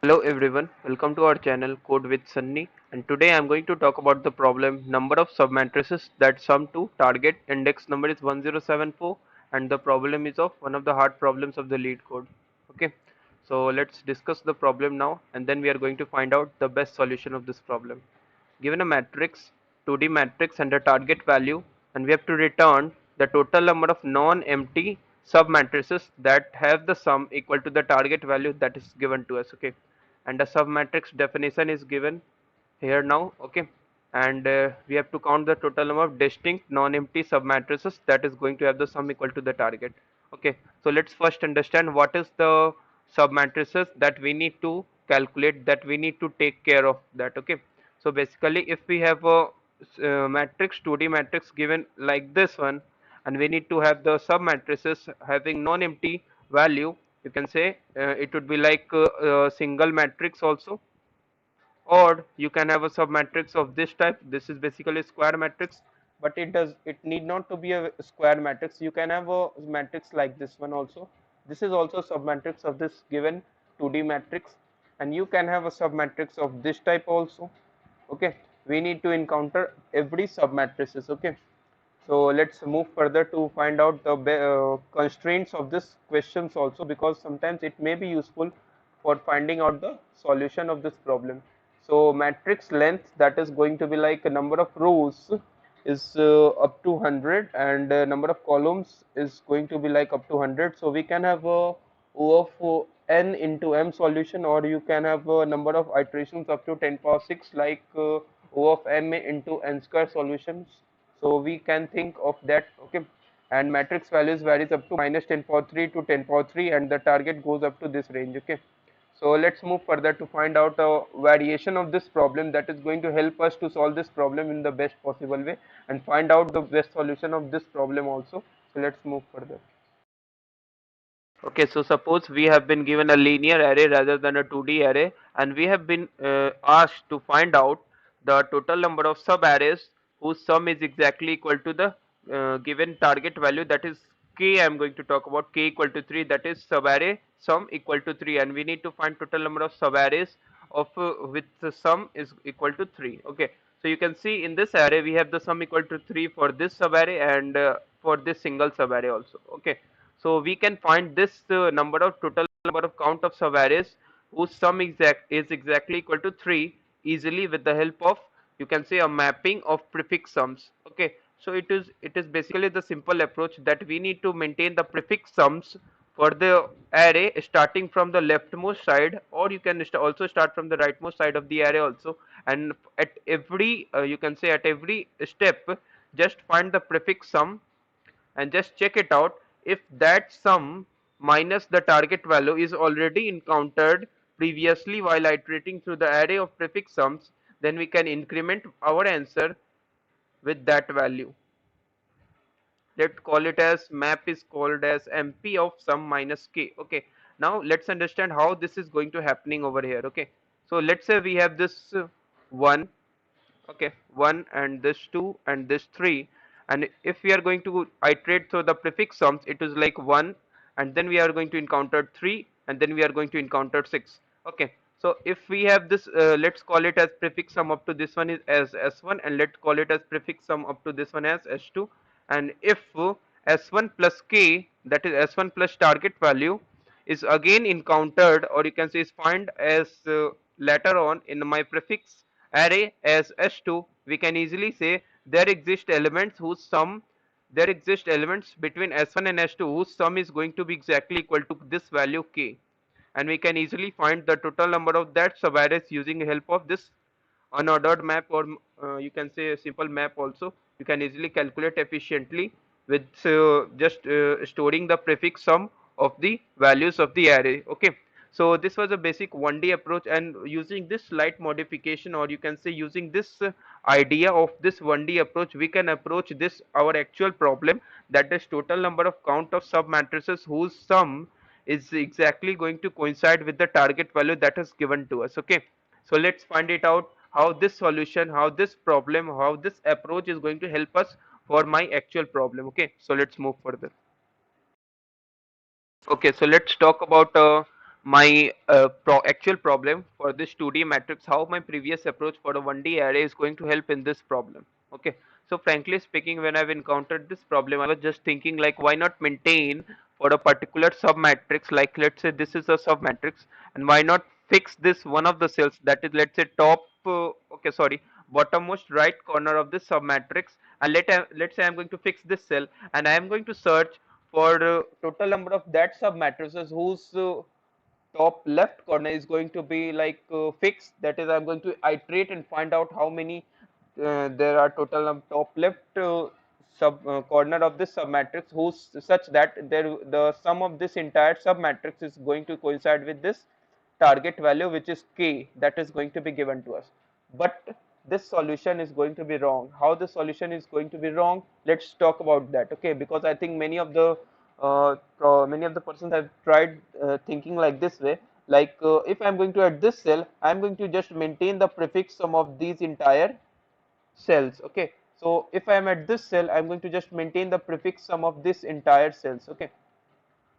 Hello everyone, welcome to our channel Code with Sunny, and today I am going to talk about the problem number of submatrices that sum to target index number is 1074, and the problem is of one of the hard problems of the lead code. Okay, so let's discuss the problem now and then we are going to find out the best solution of this problem. Given a matrix, 2D matrix and a target value, and we have to return the total number of non-empty submatrices that have the sum equal to the target value that is given to us. Okay, and the submatrix definition is given here now. Okay, and we have to count the total number of distinct non-empty submatrices that is going to have the sum equal to the target. Okay, so let's first understand what is the submatrices that we need to calculate, that we need to take care of that. Okay, so basically if we have a matrix, 2D matrix given like this one, and we need to have the submatrices having non-empty value, you can say it would be like a single matrix also, or you can have a submatrix of this type. This is basically a square matrix, but it need not to be a square matrix. You can have a matrix like this one also. This is also submatrix of this given 2D matrix, and you can have a submatrix of this type also. Okay, we need to encounter every submatrices. Okay, so let's move further to find out the constraints of this questions also, because sometimes it may be useful for finding out the solution of this problem. So matrix length, that is going to be like a number of rows is up to 100, and number of columns is going to be like up to 100. So we can have a O of n into m solution, or you can have a number of iterations up to 10 power 6 like O of m into n square solutions. So we can think of that. Okay, and matrix values varies up to minus 10 power 3 to 10 power 3, and the target goes up to this range. Okay, so let's move further to find out a variation of this problem that is going to help us to solve this problem in the best possible way and find out the best solution of this problem also. So let's move further. Okay, so suppose we have been given a linear array rather than a 2D array, and we have been asked to find out the total number of sub-arrays whose sum is exactly equal to the given target value, that is k. I am going to talk about k equal to 3, that is sub-array sum equal to 3, and we need to find total number of sub-arrays of with the sum is equal to 3. Okay, so you can see in this array we have the sum equal to 3 for this sub-array and for this single sub-array also. Okay, so we can find this total number of count of sub-arrays whose sum is exactly equal to 3 easily with the help of, you can say, a mapping of prefix sums. Okay, so it is basically the simple approach that we need to maintain the prefix sums for the array starting from the leftmost side, or you can also start from the rightmost side of the array also, and at every you can say at every step just find the prefix sum and just check it out. If that sum minus the target value is already encountered previously while iterating through the array of prefix sums, then we can increment our answer with that value. Let's call it as map is called as mp of sum minus k. Okay, now let's understand how this is going to happening over here. Okay, so let's say we have this 1. Okay, 1 and this 2 and this 3, and if we are going to iterate through the prefix sums, it is like 1, and then we are going to encounter 3, and then we are going to encounter 6. Okay, so if we have this let's call it as prefix sum up to this one is as s1, and let's call it as prefix sum up to this one as s2, and if s1 plus k, that is s1 plus target value, is again encountered, or you can say is found as later on in my prefix array as s2, we can easily say there exist elements whose sum, there exist elements between s1 and s2 whose sum is going to be exactly equal to this value k, and we can easily find the total number of that sub-arrays using help of this unordered map, or you can say a simple map also. You can easily calculate efficiently with just storing the prefix sum of the values of the array. Okay, so this was a basic 1D approach, and using this slight modification, or you can say using this idea of this 1D approach, we can approach this our actual problem, that is total number of count of sub matrices whose sum is exactly going to coincide with the target value that is given to us. Okay, so let's find it out how this solution, how this problem, how this approach is going to help us for my actual problem. Okay, so let's move further. Okay, so let's talk about my actual problem for this 2D matrix, how my previous approach for a 1D array is going to help in this problem. Okay, so frankly speaking, when I've encountered this problem, I was just thinking like, why not maintain for a particular submatrix, like let's say this is a submatrix, and why not fix this one of the cells, that is, let's say top, okay, sorry, bottommost right corner of this submatrix, and let's say I'm going to fix this cell, and I am going to search for total number of that submatrices whose top left corner is going to be like fixed, that is, I'm going to iterate and find out how many there are total top left sub corner of this submatrix whose such that there the sum of this entire submatrix is going to coincide with this target value, which is k, that is going to be given to us. But this solution is going to be wrong. How the solution is going to be wrong, let's talk about that. Okay, because I think many of the persons have tried thinking like this way, like if I'm going to add this cell, I'm going to just maintain the prefix sum of these entire cells. Okay, so if I am at this cell, I'm going to just maintain the prefix sum of this entire cells. Okay,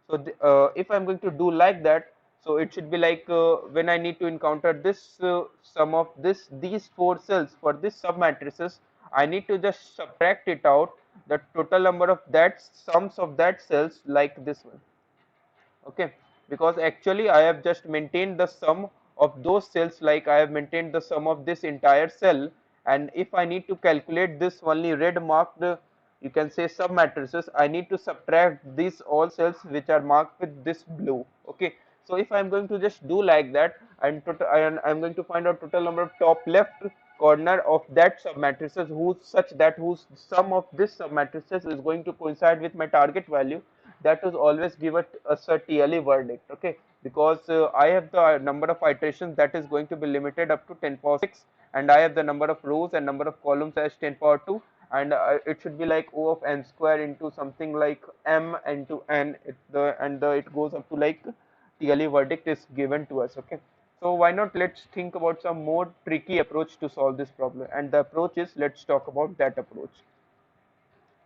so if I'm going to do like that, so it should be like when I need to encounter this sum of these four cells for this submatrices, I need to just subtract it out the total number of that sums of that cells like this one. Okay, because actually I have just maintained the sum of those cells, like I have maintained the sum of this entire cell, and if I need to calculate this only red marked, you can say submatrices, I need to subtract these all cells which are marked with this blue. Okay, so if I'm going to just do like that, and I'm going to find out total number of top left corner of that submatrices whose such that whose sum of this submatrices is going to coincide with my target value, that is always give us a TLE verdict. Okay, because I have the number of iterations that is going to be limited up to 10 power 6, and I have the number of rows and number of columns as 10 power 2, and it should be like O of n square into something like m into n, it goes up to like TLE verdict is given to us. Okay, so why not let's think about some more tricky approach to solve this problem, and the approach is, let's talk about that approach.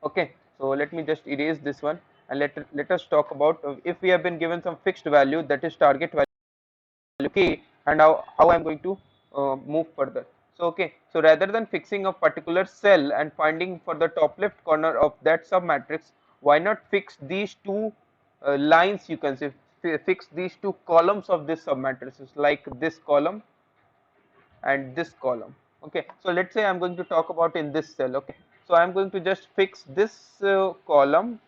Okay, so let me just erase this one, and let us talk about if we have been given some fixed value, that is target value k, and how I'm going to move further. So okay, so rather than fixing a particular cell and finding for the top left corner of that submatrix, why not fix these two lines, you can say, fix these two columns of this submatrices, like this column and this column. Okay, so let's say I'm going to talk about in this cell. Okay, so I'm going to just fix this column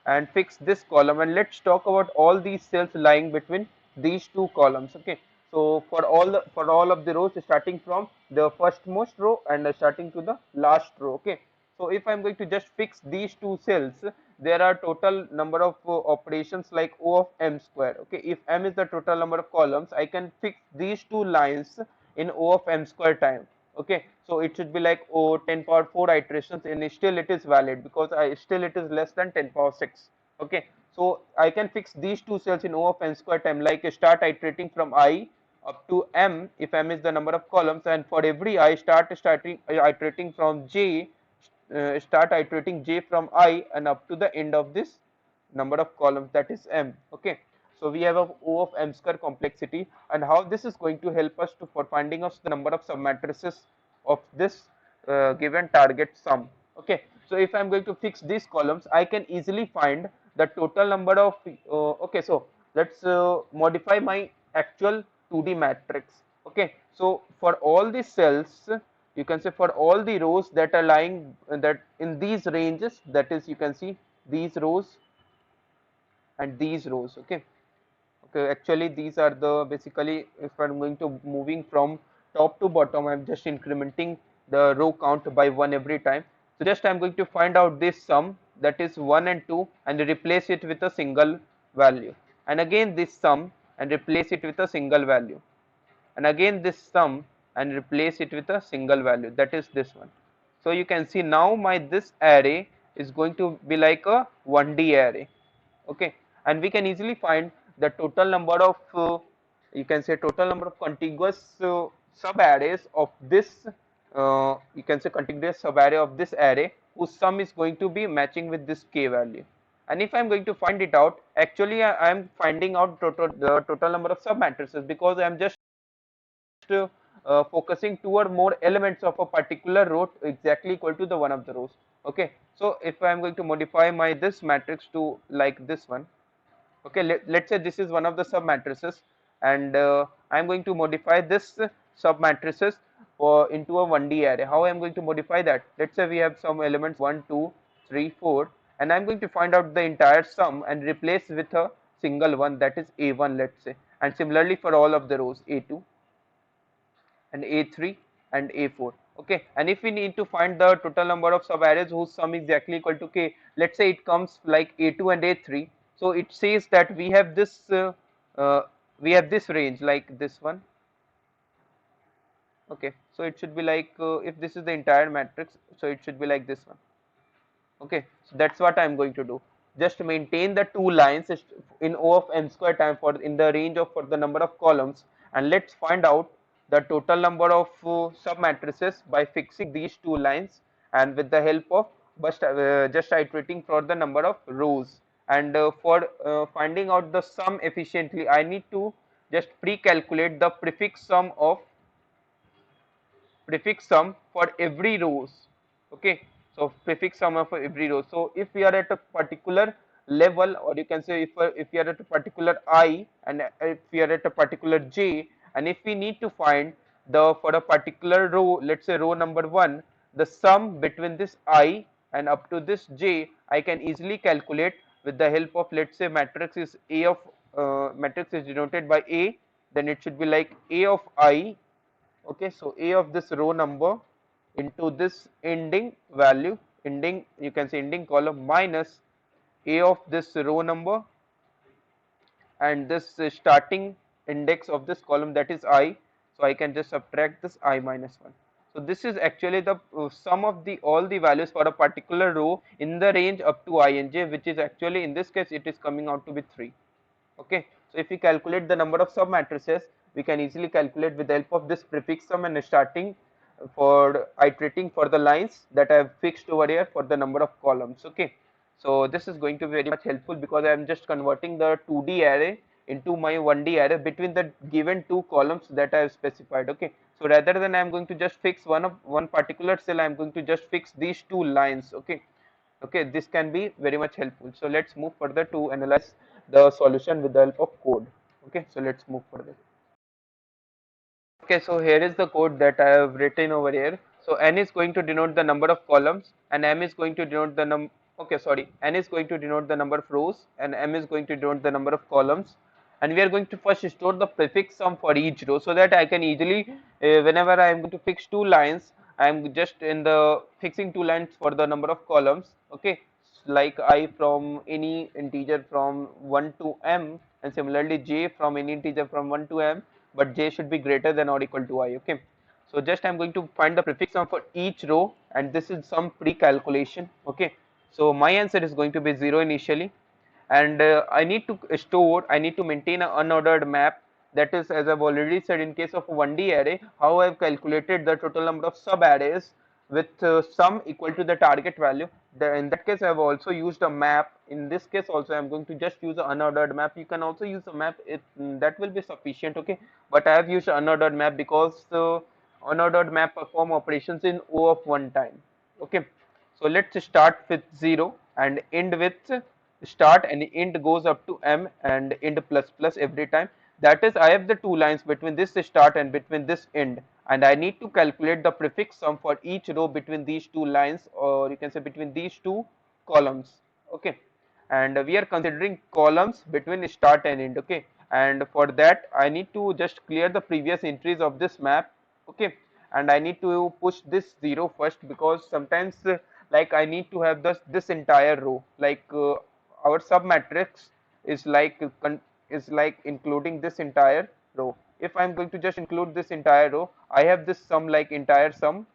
and fix this column, and let's talk about all these cells lying between these two columns. Okay, so for all of the rows starting from the firstmost row and starting to the last row. Okay, so if I'm going to just fix these two cells, there are total number of operations like O of m square. Okay, if m is the total number of columns, I can fix these two lines in O of m square time. Okay, so it should be like O 10 power 4 iterations, and still it is valid because still it is less than 10 power 6. Okay, so I can fix these two cells in O of n square time, like start iterating from I up to m if m is the number of columns, and for every I starting iterating from j, start iterating j from I and up to the end of this number of columns, that is m. Okay, so we have a O of m square complexity, and how this is going to help us to for finding us the number of submatrices of this given target sum. Okay, so if I'm going to fix these columns, I can easily find the total number of okay, so let's modify my actual 2D matrix. Okay, so for all the cells, you can say for all the rows that are lying that in these ranges, that is, you can see these rows and these rows. Okay, okay, actually these are the basically, if I'm going to moving from top to bottom, I'm just incrementing the row count by 1 every time. So just I'm going to find out this sum, that is 1 and 2, and replace it with a single value, and again this sum and replace it with a single value, and again this sum and replace it with a single value, that is this one. So you can see now my this array is going to be like a 1D array. Okay, and we can easily find the total number of you can say total number of contiguous sub arrays of this you can say contiguous sub array of this array whose sum is going to be matching with this k value. And if I'm going to find it out, actually I'm finding out the total number of sub matrices, because I'm just focusing two or more elements of a particular row exactly equal to the one of the rows. Okay, so if I'm going to modify my this matrix to like this one, okay, let's say this is one of the sub matrices, and I'm going to modify this sub matrices for into a 1D array. How I'm going to modify that? Let's say we have some elements 1 2 3 4, and I'm going to find out the entire sum and replace with a single one, that is a1, let's say. And similarly for all of the rows a2 and a3 and a4. Okay, and if we need to find the total number of subarrays whose sum is exactly equal to k, let's say it comes like a2 and a3, so it says that uh, we have this range like this one. Okay, so it should be like if this is the entire matrix, so it should be like this one. Okay, so that's what I'm going to do. Just maintain the two lines in O of n square time for in the range of for the number of columns, and let's find out the total number of sub matrices by fixing these two lines, and with the help of just iterating for the number of rows. And for finding out the sum efficiently, I need to just pre-calculate the prefix sum for every rows. Okay, so prefix sum of every row. So if we are at a particular level, or you can say if we are at a particular I, and if we are at a particular j, and if we need to find the for a particular row, let's say row number 1, the sum between this I and up to this j, I can easily calculate with the help of, let's say, matrix is a of matrix is denoted by a, then it should be like a of I. Okay, so a of this row number into this ending value, ending, you can say ending column, minus a of this row number and this starting index of this column, that is I. So I can just subtract this I minus 1. So this is actually the sum of the all the values for a particular row in the range up to I and j, which is actually in this case it is coming out to be 3. Okay, so if we calculate the number of sub matrices, we can easily calculate with the help of this prefix sum and starting for iterating for the lines that I have fixed over here for the number of columns. Okay, so this is going to be very much helpful because I am just converting the 2D array into my 1D array between the given two columns that I have specified. Okay, so rather than I am going to just fix one particular cell, I am going to just fix these two lines. Okay, this can be very much helpful. So let's move further to analyze the solution with the help of code. Okay, so let's move further. Okay, so here is the code that I have written over here. So n is going to denote the number of columns, and m is going to denote the n is going to denote the number of rows, and m is going to denote the number of columns. And we are going to first store the prefix sum for each row, so that I can easily, whenever I am going to fix two lines, I am just in the fixing two lines for the number of columns. Okay, like I from any integer from 1 to m, and similarly j from any integer from 1 to m, but j should be greater than or equal to I. Okay, so just I'm going to find the prefix sum for each row, and this is some pre-calculation. Okay, so my answer is going to be 0 initially, and I need to maintain an unordered map. That is, as I've already said, in case of a 1D array, how I've calculated the total number of sub arrays with sum equal to the target value. In that case, I've also used a map. In this case also, I'm going to just use an unordered map. You can also use a map, that will be sufficient. Okay, but I have used an unordered map because unordered map perform operations in O of one time. Okay, so let's start with 0 and end with start, and end goes up to m and end plus plus every time. That is, I have the two lines between this start and between this end, and I need to calculate the prefix sum for each row between these two lines, or you can say between these two columns. Okay, and we are considering columns between start and end. Okay, and for that I need to just clear the previous entries of this map. Okay, and I need to push this 0 first, because sometimes like I need to have this entire row, like our sub matrix is like is like including this entire row. If I'm going to just include this entire row, I have this sum like entire sum,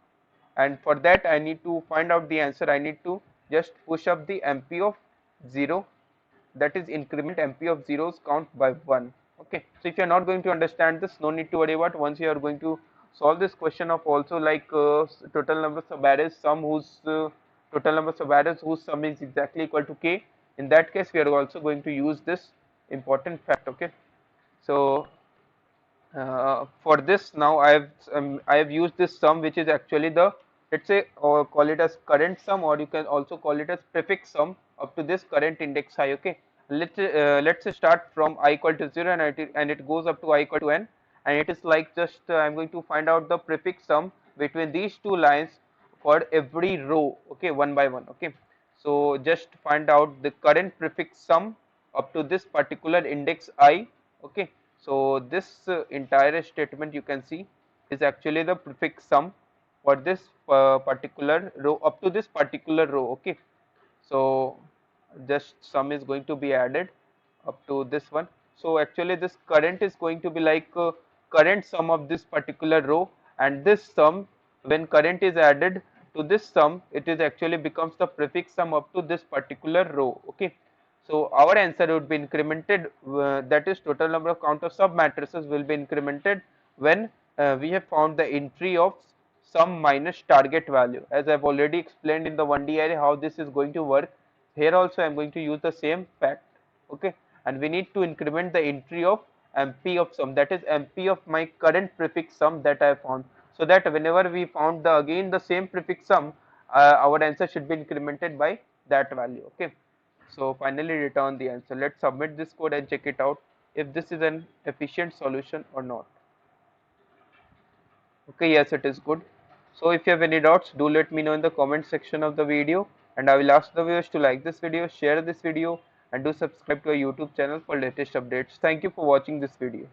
and for that I need to find out the answer. I need to just push up the MP of 0, that is increment MP of zeros count by 1. Okay, so if you are not going to understand this, no need to worry about. Once you are going to solve this question of also like total number of arrays sum whose total number of arrays whose sum is exactly equal to k, In that case, we are also going to use this important fact. Okay, so for this now I have used this sum, which is actually the, let's say, or call it as current sum, or you can also call it as prefix sum up to this current index I. Okay, let's start from I equal to 0, and it goes up to I equal to n, and it is like just I'm going to find out the prefix sum between these two lines for every row. Okay, one by one. Okay, so just find out the current prefix sum up to this particular index I. Okay, so this entire statement you can see is actually the prefix sum for this particular row up to this particular row. Okay, so just sum is going to be added up to this one. So actually this current is going to be like current sum of this particular row, and this sum, when current is added to this sum, it is actually becomes the prefix sum up to this particular row. Okay, so our answer would be incremented, that is total number of count of sub matrices will be incremented when we have found the entry of sum minus target value. As I've already explained in the 1D array how this is going to work, here also I'm going to use the same fact. Okay, and we need to increment the entry of MP of sum, that is MP of my current prefix sum that I found, so that whenever we found the again the same prefix sum, our answer should be incremented by that value. Okay, so finally return the answer. Let's submit this code and check it out if this is an efficient solution or not. Okay, yes, it is good. So if you have any doubts, do let me know in the comment section of the video, and I will ask the viewers to like this video, share this video, and do subscribe to our YouTube channel for latest updates. Thank you for watching this video.